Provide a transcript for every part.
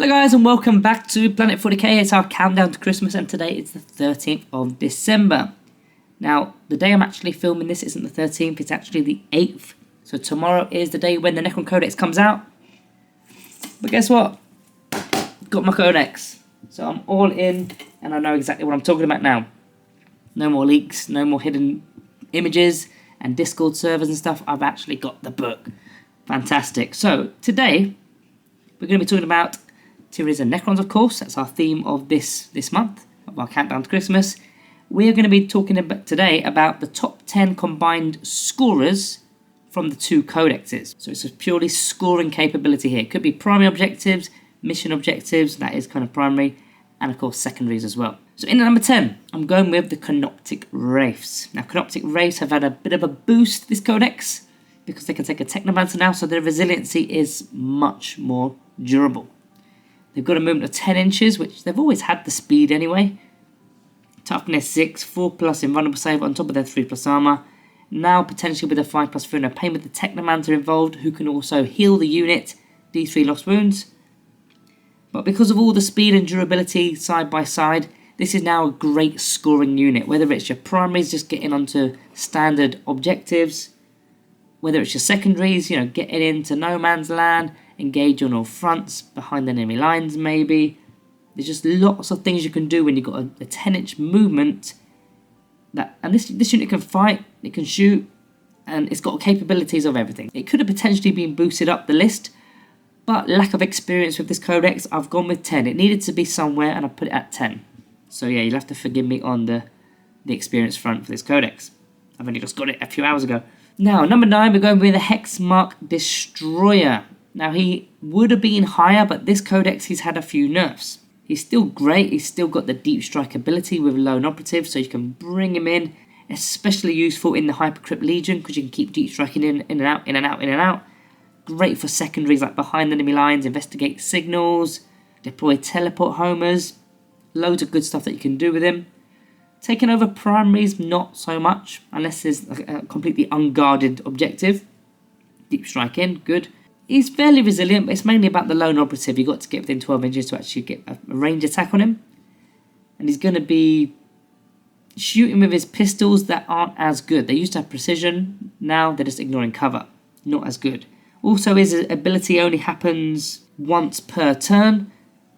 Hello guys and welcome back to Planet 40k. It's our countdown to Christmas and today it's the 13th of December. Now the day I'm actually filming this isn't the 13th, it's actually the 8th. So tomorrow is the day when the Necron Codex comes out. But guess what? Got my Codex. So I'm all in and I know exactly what I'm talking about now. No more leaks, no more hidden images and Discord servers and stuff. I've actually got the book. Fantastic. So today we're going to be talking about Tyranids and Necrons, of course. That's our theme of this month, of our countdown to Christmas. We are going to be talking about today about the top 10 combined scorers from the two codexes. So it's a purely scoring capability here. It could be primary objectives, mission objectives, that is kind of primary, and of course secondaries as well. So in at number 10, I'm going with the Canoptek Wraiths. Now Canoptek Wraiths have had a bit of a boost this codex because they can take a Technomancer now, so their resiliency is much more durable. They've got a movement of 10 inches, which they've always had the speed anyway. Toughness 6, 4+ invulnerable save on top of their 3+ armor. Now potentially with a 5+3 and a pain with the Technomancer involved, who can also heal the unit, D3 lost wounds. But because of all the speed and durability side by side, this is now a great scoring unit. Whether it's your primaries just getting onto standard objectives, whether it's your secondaries, getting into no man's land, engage on all fronts, behind enemy lines maybe. There's just lots of things you can do when you've got a 10-inch movement. And this unit can fight, it can shoot, and it's got capabilities of everything. It could have potentially been boosted up the list, but lack of experience with this codex, I've gone with 10. It needed to be somewhere and I put it at 10. So yeah, you'll have to forgive me on the experience front for this codex. I've only just got it a few hours ago. Now, number 9, we're going with the Hexmark Destroyer. Now, he would have been higher, but this codex, he's had a few nerfs. He's still great. He's still got the deep strike ability with lone operative, so you can bring him in. Especially useful in the Hypercrypt Legion, because you can keep deep striking in and out, in and out, in and out. Great for secondaries like behind enemy lines, investigate signals, deploy teleport homers. Loads of good stuff that you can do with him. Taking over primaries, not so much, unless there's a completely unguarded objective. Deep strike in, good. He's fairly resilient, but it's mainly about the lone operative. You've got to get within 12 inches to actually get a range attack on him. And he's going to be shooting with his pistols that aren't as good. They used to have precision, now they're just ignoring cover. Not as good. Also, his ability only happens once per turn,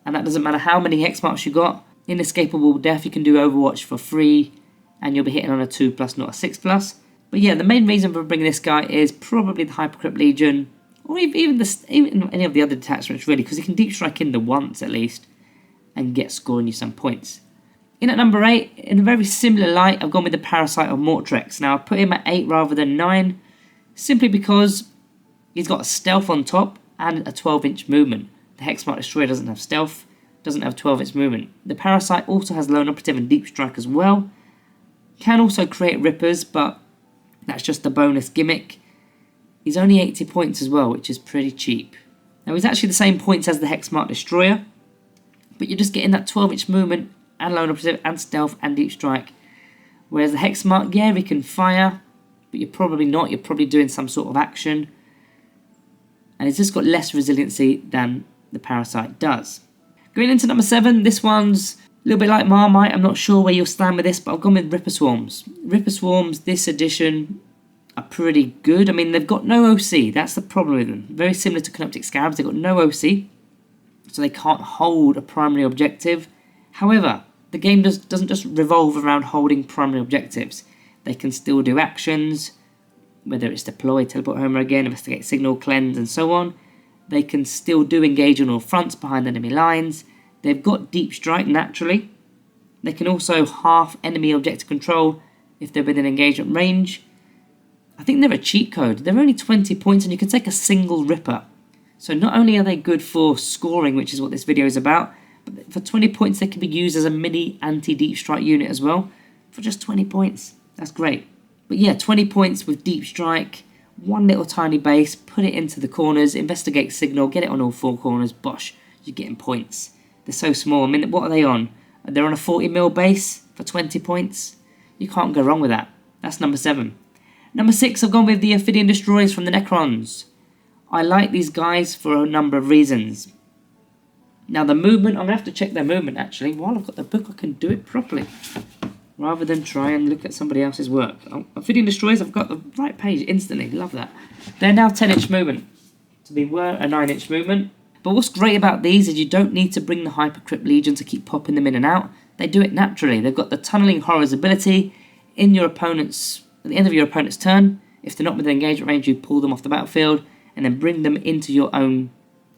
and that doesn't matter how many Hexmarks you got. Inescapable death, you can do Overwatch for free, and you'll be hitting on a 2+, not a 6+. But yeah, the main reason for bringing this guy is probably the Hypercrypt Legion, or even any of the other detachments really, because he can deep strike in the once at least, and get scoring you some points. In at number 8, in a very similar light, I've gone with the Parasite of Mortrex. Now I've put him at 8 rather than 9, simply because he's got a stealth on top and a 12-inch movement. The Hexmark Destroyer doesn't have stealth, doesn't have 12-inch movement. The Parasite also has lone operative and deep strike as well. Can also create rippers, but that's just a bonus gimmick. He's only 80 points as well, which is pretty cheap. Now he's actually the same points as the Hexmark Destroyer, but you're just getting that 12-inch movement and lone operative and stealth and deep strike. Whereas the Hexmark, yeah, he can fire, but you're probably not. You're probably doing some sort of action. And it's just got less resiliency than the Parasite does. Going into number 7, this one's a little bit like Marmite. I'm not sure where you'll stand with this, but I've gone with Ripper Swarms. Ripper Swarms, this edition, are pretty good. I mean, they've got no OC. That's the problem with them. Very similar to Canoptek Scarabs. They've got no OC, so they can't hold a primary objective. However, the game doesn't just revolve around holding primary objectives. They can still do actions, whether it's deploy, teleport homer again, investigate signal, cleanse, and so on. They can still do engage on all fronts behind enemy lines. They've got deep strike naturally. They can also half enemy objective control if they're within engagement range. I think they're a cheat code. They're only 20 points and you can take a single Ripper. So not only are they good for scoring, which is what this video is about, but for 20 points they can be used as a mini anti-deep strike unit as well. For just 20 points. That's great. But yeah, 20 points with deep strike, one little tiny base, put it into the corners, investigate signal, get it on all 4 corners, bosh, you're getting points. They're so small. I mean, what are they on? They're on a 40mm base for 20 points. You can't go wrong with that. That's number 7. Number 6, I've gone with the Ophydian Destroyers from the Necrons. I like these guys for a number of reasons. Now the movement, I'm going to have to check their movement actually. While I've got the book, I can do it properly, rather than try and look at somebody else's work. Oh, Ophydian Destroyers, I've got the right page instantly, love that. They're now 10-inch movement. So they were a 9-inch movement. But what's great about these is you don't need to bring the Hypercrypt Legion to keep popping them in and out. They do it naturally. They've got the Tunneling Horrors ability in your opponent's, at the end of your opponent's turn. If they're not within engagement range, you pull them off the battlefield and then bring them into your own.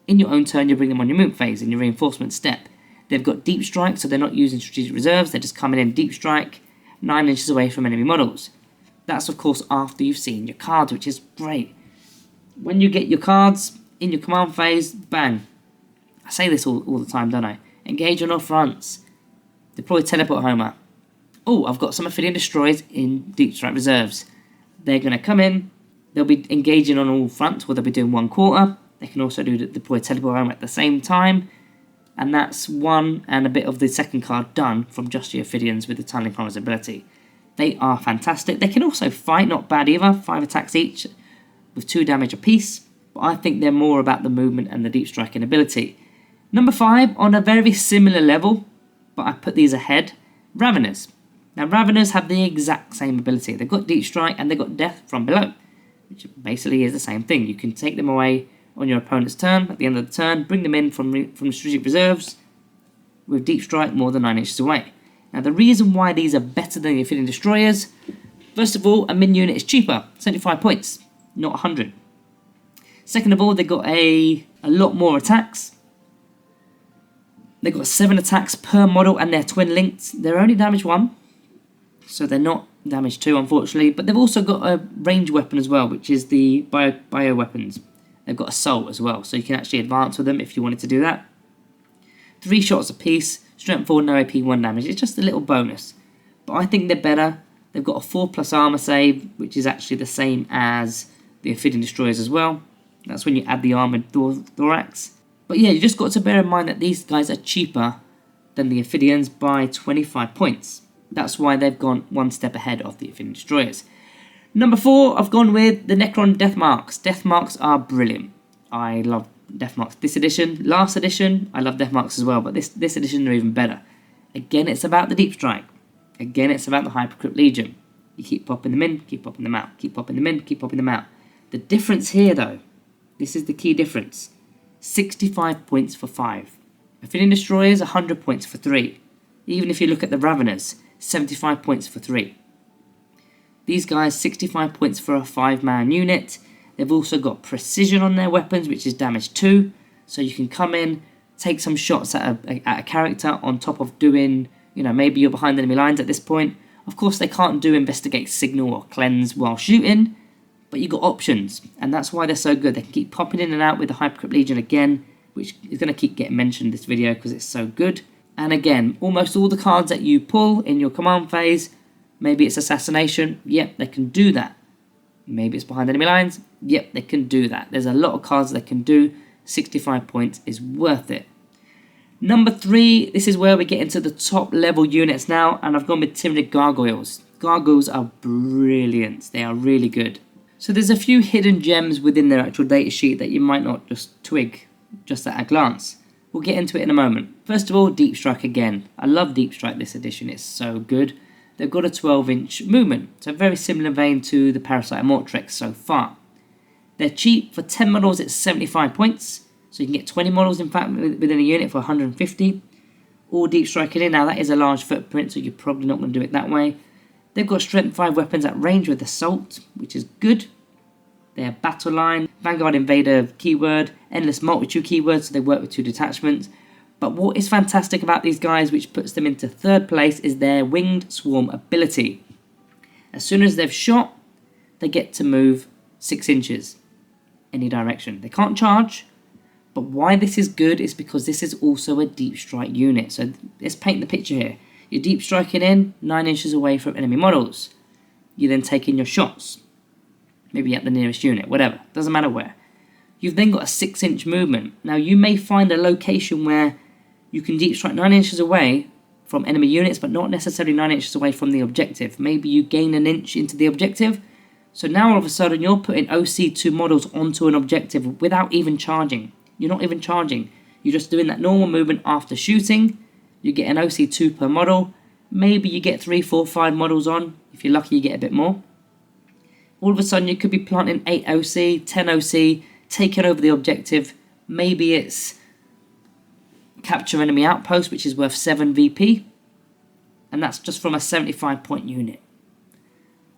In your own turn, you bring them on your movement phase in your reinforcement step. They've got Deep Strike, so they're not using strategic reserves. They're just coming in Deep Strike, 9 inches away from enemy models. That's of course after you've seen your cards, which is great. When you get your cards in your command phase, bang. I say this all the time, don't I? Engage on all fronts. Deploy Teleport Homer. Oh, I've got some Ophydian Destroyers in Deep Strike reserves. They're going to come in. They'll be engaging on all fronts, or they'll be doing 1/4. They can also do deploy Teleport Homer at the same time. And that's one and a bit of the second card done from just your Ophidians with the Tunneling Horrors ability. They are fantastic. They can also fight, not bad either. 5 attacks each with 2 damage apiece. But I think they're more about the movement and the deep striking ability. Number 5, on a very similar level, but I put these ahead, Raveners. Now Raveners have the exact same ability. They've got deep strike and they've got death from below, which basically is the same thing. You can take them away on your opponent's turn, at the end of the turn, bring them in from strategic reserves with deep strike more than 9 inches away. Now the reason why these are better than the Ophydian Destroyers, first of all, a min unit is cheaper, 75 points, not 100. Second of all, they've got a lot more attacks. They've got 7 attacks per model and they're twin linked. They're only damage 1, so they're not damage 2 unfortunately, but they've also got a range weapon as well, which is the bio weapons. They've got assault as well, so you can actually advance with them if you wanted to do that. 3 shots apiece, strength 4, no AP, 1 damage. It's just a little bonus. But I think they're better. They've got a 4+ armor save, which is actually the same as the Ophydian Destroyers as well. That's when you add the armored thorax. But yeah, you just got to bear in mind that these guys are cheaper than the Ophidians by 25 points. That's why they've gone one step ahead of the Ophydian Destroyers. Number 4, I've gone with the Necron Deathmarks. Deathmarks are brilliant. I love Deathmarks this edition. Last edition, I love Deathmarks as well, but this edition are even better. Again, it's about the Deep Strike. Again, it's about the Hypercrypt Legion. You keep popping them in, keep popping them out, keep popping them in, keep popping them out. The difference here, though, this is the key difference. 65 points for 5. Ophydian Destroyers, 100 points for 3. Even if you look at the Raveners, 75 points for 3. These guys, 65 points for a 5-man unit. They've also got precision on their weapons, which is damage 2. So you can come in, take some shots at a character on top of doing, maybe you're behind enemy lines at this point. Of course, they can't do investigate, signal, or cleanse while shooting, but you've got options, and that's why they're so good. They can keep popping in and out with the Hypercrypt Legion again, which is going to keep getting mentioned in this video because it's so good. And again, almost all the cards that you pull in your command phase, maybe it's assassination, yep, they can do that. Maybe it's behind enemy lines, yep, they can do that. There's a lot of cards they can do. 65 points is worth it. Number 3, this is where we get into the top level units now, and I've gone with Tyranid Gargoyles. Gargoyles are brilliant, they are really good. So there's a few hidden gems within their actual datasheet that you might not just twig just at a glance. We'll get into it in a moment. First of all, Deep Strike again. I love Deep Strike this edition, it's so good. They've got a 12-inch movement, so very similar vein to the Parasite of Mortrex so far. They're cheap. For 10 models, it's 75 points. So you can get 20 models, in fact, within a unit for 150. All deep striking in. Now, that is a large footprint, so you're probably not going to do it that way. They've got strength 5 weapons at range with assault, which is good. They're battle line, Vanguard Invader keyword, endless multitude keywords, so they work with 2 detachments. But what is fantastic about these guys, which puts them into 3rd place, is their Winged Swarm ability. As soon as they've shot, they get to move 6 inches any direction. They can't charge, but why this is good is because this is also a deep strike unit. So let's paint the picture here. You're deep striking in 9 inches away from enemy models. You then take in your shots, maybe at the nearest unit, whatever, doesn't matter where. You've then got a 6-inch movement. Now you may find a location where you can deep strike 9 inches away from enemy units, but not necessarily 9 inches away from the objective. Maybe you gain an inch into the objective. So now all of a sudden you're putting OC2 models onto an objective without even charging. You're not even charging. You're just doing that normal movement after shooting. You get an OC 2 per model. Maybe you get 3, 4, 5 models on. If you're lucky, you get a bit more. All of a sudden, you could be planting 8 OC, 10 OC, taking over the objective. Maybe it's capture enemy outpost, which is worth 7 VP. And that's just from a 75 point unit.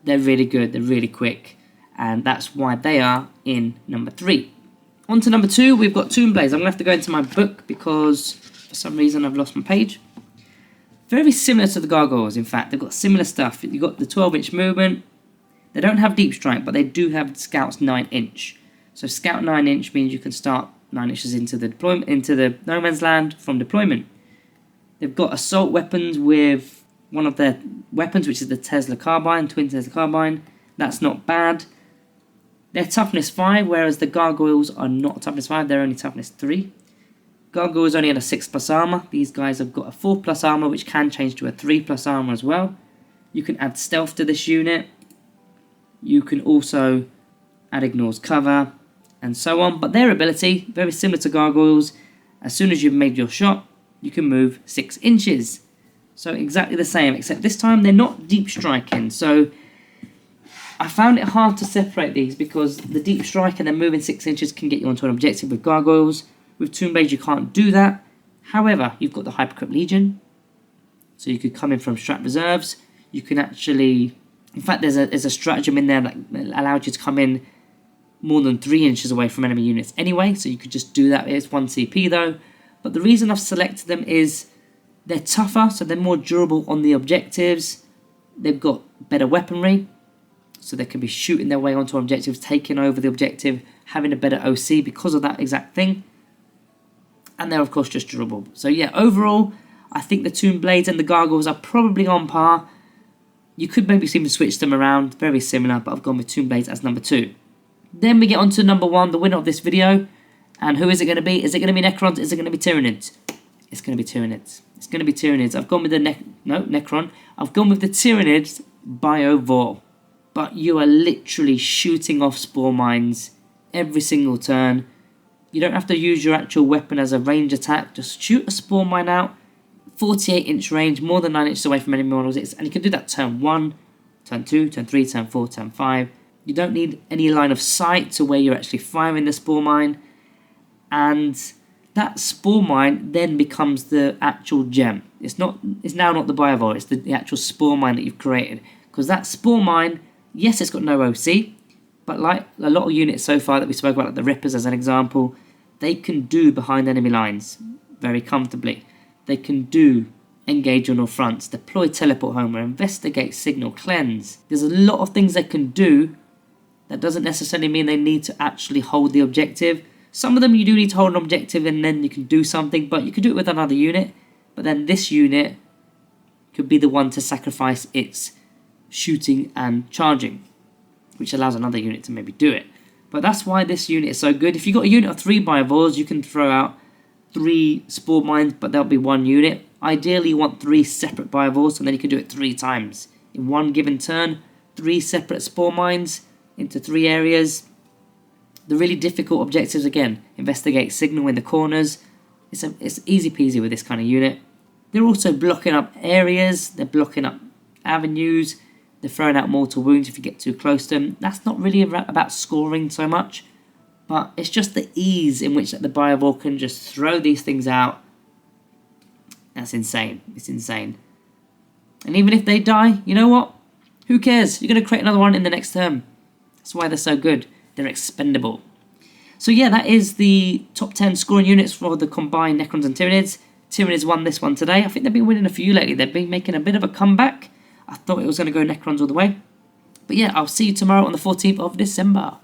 They're really good, they're really quick. And that's why they are in number 3. On to number 2, we've got Tomb Blades. I'm going to have to go into my book because for some reason I've lost my page. Very similar to the Gargoyles, in fact. They've got similar stuff. You've got the 12-inch movement. They don't have Deep Strike, but they do have Scout's 9-inch. So Scout 9-inch means you can start 9 inches into the deployment, into the no man's land from deployment. They've got assault weapons with one of their weapons, which is the Tesla carbine, twin Tesla carbine. That's not bad. They're toughness 5, whereas the Gargoyles are not toughness 5, they're only toughness 3. Gargoyles only had a 6+ armor. These guys have got a 4+ armor, which can change to a 3+ armor as well. You can add stealth to this unit. You can also add ignores cover, and so on. But their ability, very similar to Gargoyles, as soon as you've made your shot, you can move 6 inches. So exactly the same, except this time they're not deep striking. So I found it hard to separate these because the deep strike and then moving 6 inches can get you onto an objective with Gargoyles. With Tomb Blades you can't do that. However, you've got the Hypercrypt Legion. So you could come in from strat reserves. You can actually... In fact, there's a stratagem in there that allowed you to come in more than 3 inches away from enemy units anyway. So you could just do that. It's 1 CP though. But the reason I've selected them is they're tougher. So they're more durable on the objectives. They've got better weaponry. So they can be shooting their way onto objectives, taking over the objective, having a better OC because of that exact thing. And they're of course just durable. So yeah, overall, I think the Tomb Blades and the Gargoyles are probably on par. You could maybe even switch them around, very similar, but I've gone with Tomb Blades as number 2. Then we get on to number 1, the winner of this video. And who is it going to be? Is it going to be Necrons? Is it going to be Tyranids? It's going to be Tyranids. It's going to be Tyranids. I've gone with the Necron. I've gone with the Tyranids Biovore. But you are literally shooting off spore mines every single turn. You don't have to use your actual weapon as a range attack. Just shoot a spore mine out. 48-inch range, more than 9 inches away from enemy models. And you can do that turn 1, turn 2, turn 3, turn 4, turn 5. You don't need any line of sight to where you're actually firing the spore mine. And that spore mine then becomes the actual gem. It's now not the Biovore, it's the actual spore mine that you've created. Because that spore mine, yes, it's got no OC. But like a lot of units so far that we spoke about, like the Rippers as an example, they can do behind enemy lines very comfortably. They can do engage on all fronts, deploy teleport homer, investigate, signal, cleanse. There's a lot of things they can do. That doesn't necessarily mean they need to actually hold the objective. Some of them you do need to hold an objective and then you can do something, but you can do it with another unit. But then this unit could be the one to sacrifice its shooting and charging, which allows another unit to maybe do it. But that's why this unit is so good. If you've got a unit of 3 Biovores, you can throw out 3 spore mines, but there'll be 1 unit. Ideally, you want 3 separate Biovores, and then you can do it 3 times. In one given turn, 3 separate spore mines into 3 areas. The really difficult objectives, again, investigate, signal in the corners. It's easy peasy with this kind of unit. They're also blocking up areas, they're blocking up avenues, they're throwing out mortal wounds if you get too close to them. That's not really about scoring so much, but it's just the ease in which the Biovore can just throw these things out. That's insane. It's insane. And even if they die, you know what? Who cares? You're going to create another one in the next term. That's why they're so good. They're expendable. So yeah, that is the top 10 scoring units for the combined Necrons and Tyranids. Tyranids won this one today. I think they've been winning a few lately. They've been making a bit of a comeback. I thought it was going to go Necrons all the way. But yeah, I'll see you tomorrow on the 14th of December.